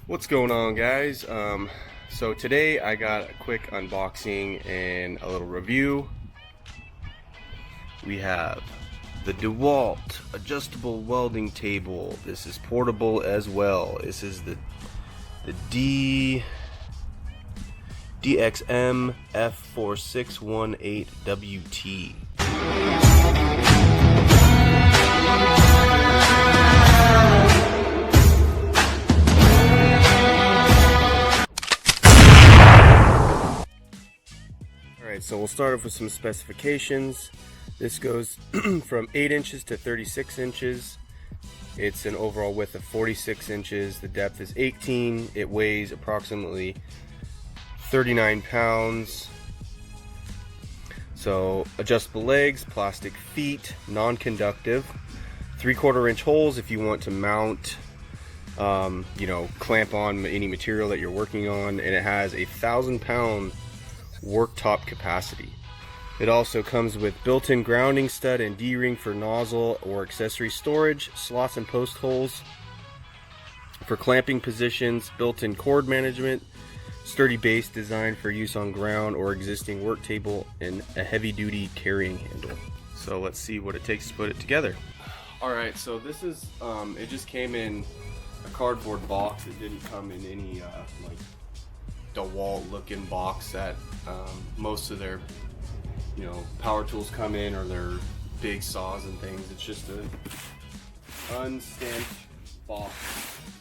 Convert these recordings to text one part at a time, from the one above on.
What's going on, guys? So today I got a quick unboxing and a little review. We have the Dewalt adjustable welding table. This is portable as well. This is the DXM F4618WT. Alright, so we'll start off with some specifications. This goes from 8 inches to 36 inches. It's an overall width of 46 inches. The depth is 18. It weighs approximately 39 pounds. So adjustable legs, plastic feet, non-conductive, 3/4 inch holes if you want to mount, clamp on any material that you're working on, and it has a 1,000-pound worktop capacity. It also comes with built-in grounding stud and D-ring for nozzle or accessory storage, slots and post holes for clamping positions, built-in cord management, sturdy base designed for use on ground or existing work table, and a heavy-duty carrying handle. So let's see what it takes to put it together. Alright, so this is, it just came in a cardboard box. It didn't come in any like Dewalt looking box that most of their power tools come in, or their big saws and things. It's just a unstamped box.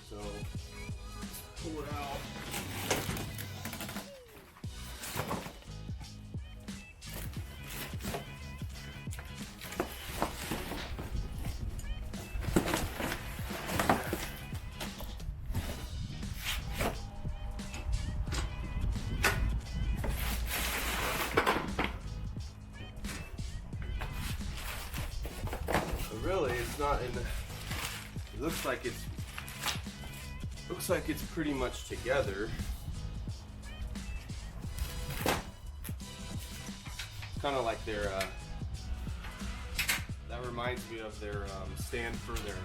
So pull it out. Really, it's not in the, it looks like it's pretty much together. It's kind of like their that reminds me of their stand for their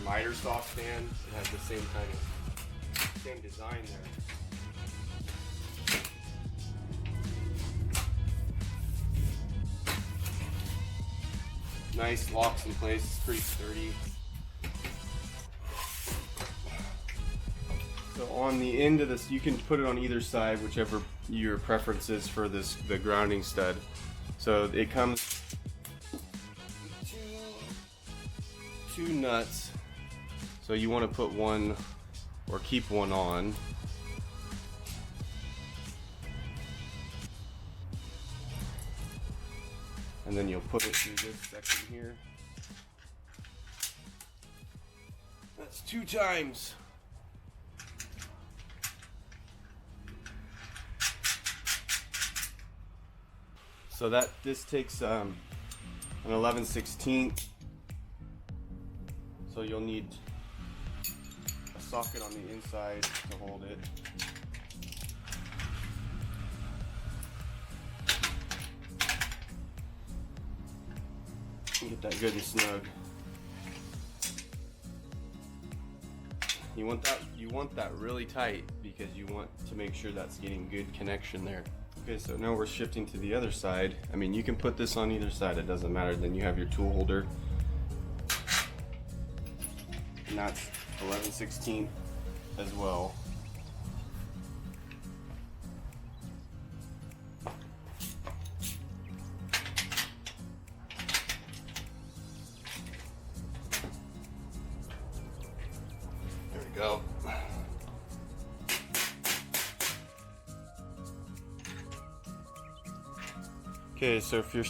miter saw stand. It has the same same design there. Nice, locks in place, it's pretty sturdy. So on the end of this, you can put it on either side, whichever your preference is for the grounding stud. So it comes with two nuts. So you want to put one or keep one on. And then you'll put it through this section here. That's 2 times. So this takes an 11/16. So you'll need a socket on the inside to hold it. Get that good and snug. You want that really tight because you want to make sure that's getting good connection there. Okay, so now we're shifting to the other side. I mean, you can put this on either side, it doesn't matter. Then you have your tool holder, and that's 11/16 as well. Go. Okay, so if you're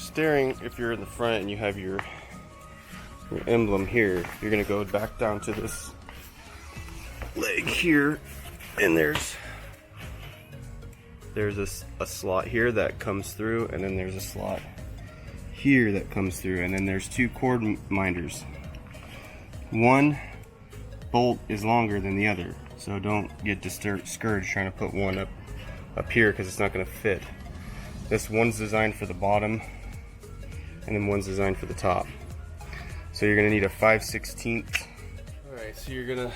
in the front and you have your emblem here, you're gonna go back down to this leg here, and there's a slot here that comes through, and then there's a slot here that comes through, and then there's 2 cord minders. One bolt is longer than the other, so don't get discouraged trying to put one up here, because it's not going to fit. This one's designed for the bottom, and then one's designed for the top. So you're going to need a 5/16. Alright, so you're going to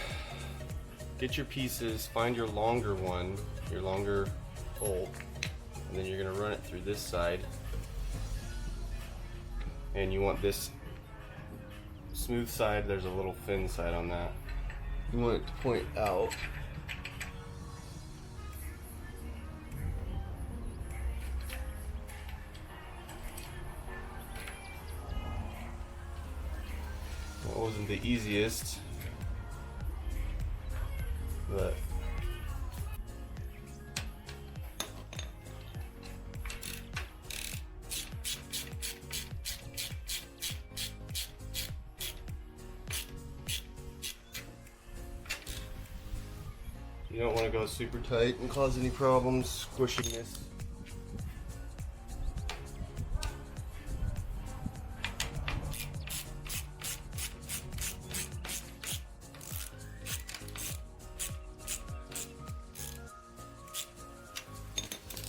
get your pieces, find your longer one, your longer bolt, and then you're going to run it through this side. And you want this smooth side, there's a little thin side on that. You want it to point out. That wasn't the easiest, but you don't want to go super tight and cause any problems squishing this.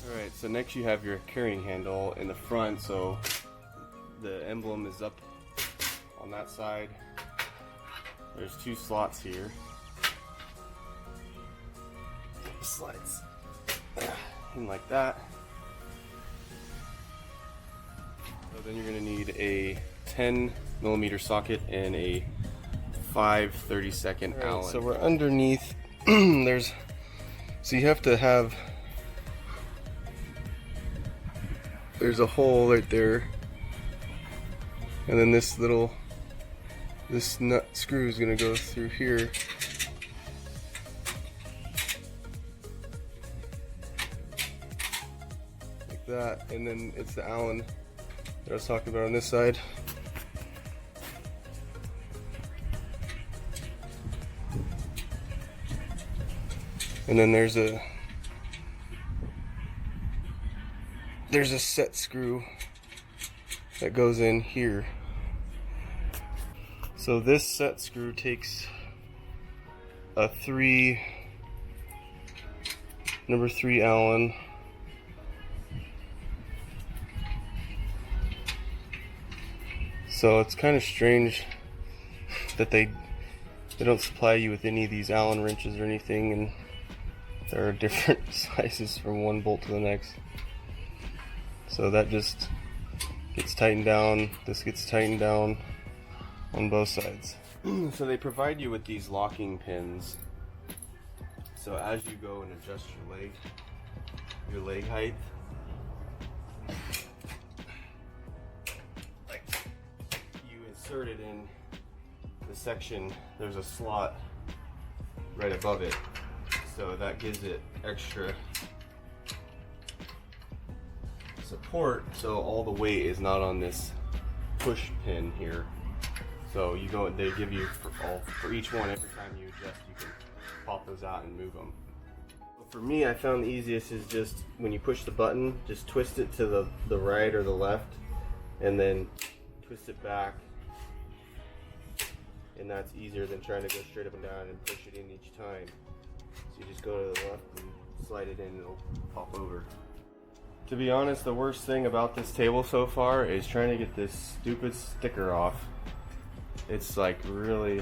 Alright, so next you have your carrying handle in the front, so the emblem is up on that side. There's two slots here. Slides in like that. So then you're going to need a 10mm socket and a 5/32 Allen. So we're underneath. So you have to have. There's a hole right there, and then this nut screw is going to go through here. That, and then it's the Allen that I was talking about on this side. And then there's a set screw that goes in here. So this set screw takes a number 3 Allen. So it's kind of strange that they don't supply you with any of these Allen wrenches or anything, and there are different sizes from one bolt to the next. So that just gets tightened down, this gets tightened down on both sides. So they provide you with these locking pins. So as you go and adjust your leg height, insert it in the section, there's a slot right above it, so that gives it extra support, so all the weight is not on this push pin here. So they give you for each one, every time you adjust, you can pop those out and move them. For me, I found the easiest is just when you push the button, just twist it to the right or the left, and then twist it back. And that's easier than trying to go straight up and down and push it in each time. So you just go to the left and slide it in and it'll pop over. To be honest, the worst thing about this table so far is trying to get this stupid sticker off. It's like really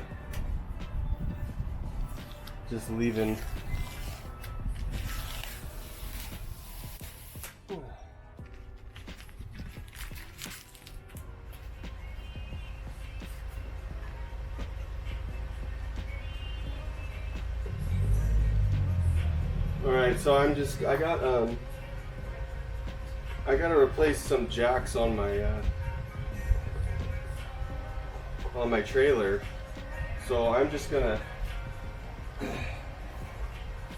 just leaving. Alright, so I gotta replace some jacks on my trailer. So I'm just gonna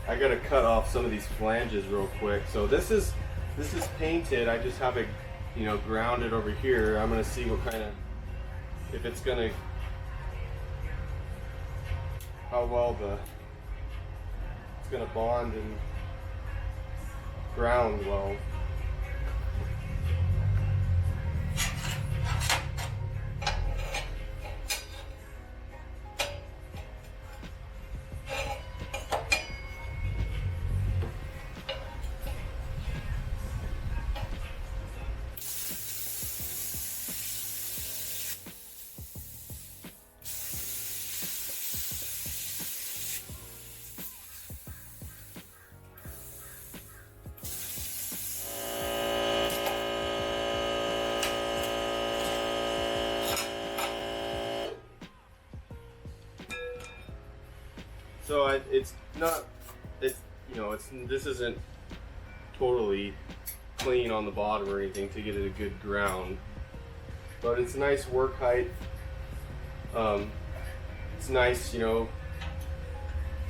I gotta cut off some of these flanges real quick. So this is painted. I just have it, grounded over here. I'm gonna see if it's gonna, how well it's gonna bond and ground well. So it's not, it's, you know, this isn't totally clean on the bottom or anything to get it a good ground, but it's a nice work height. It's nice, you know,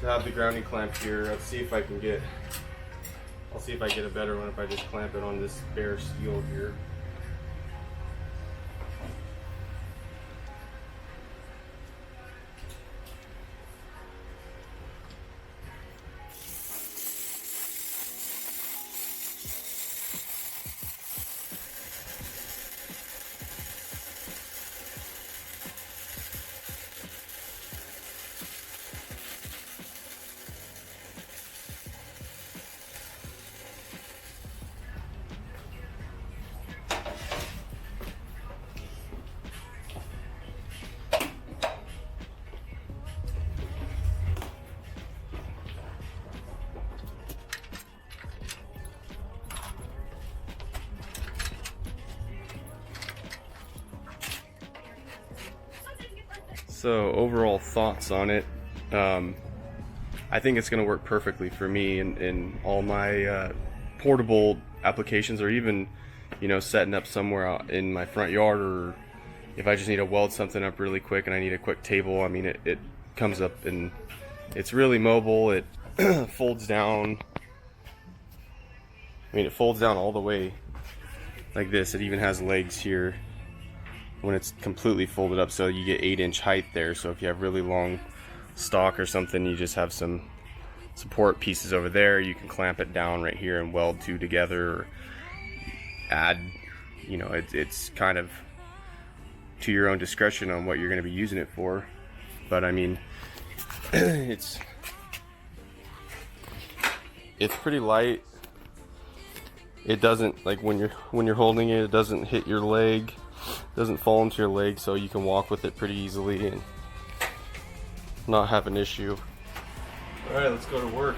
to have the grounding clamp here. Let's see if I can get, I'll see if I get a better one if I just clamp it on this bare steel here. So overall thoughts on it, I think it's going to work perfectly for me in all my portable applications, or even, you know, setting up somewhere out in my front yard, or if I just need to weld something up really quick and I need a quick table. I mean, it comes up and it's really mobile. It folds down. I mean, it folds down all the way like this. It even has legs here when it's completely folded up, so you get 8-inch height there. So if you have really long stock or something, you just have some support pieces over there. You can clamp it down right here and weld two together, or add, you know, it's kind of to your own discretion on what you're going to be using it for. But I mean, it's pretty light. It doesn't, like, when you're holding it, it doesn't hit your leg. Doesn't fall into your leg, so you can walk with it pretty easily and not have an issue. All right, let's go to work.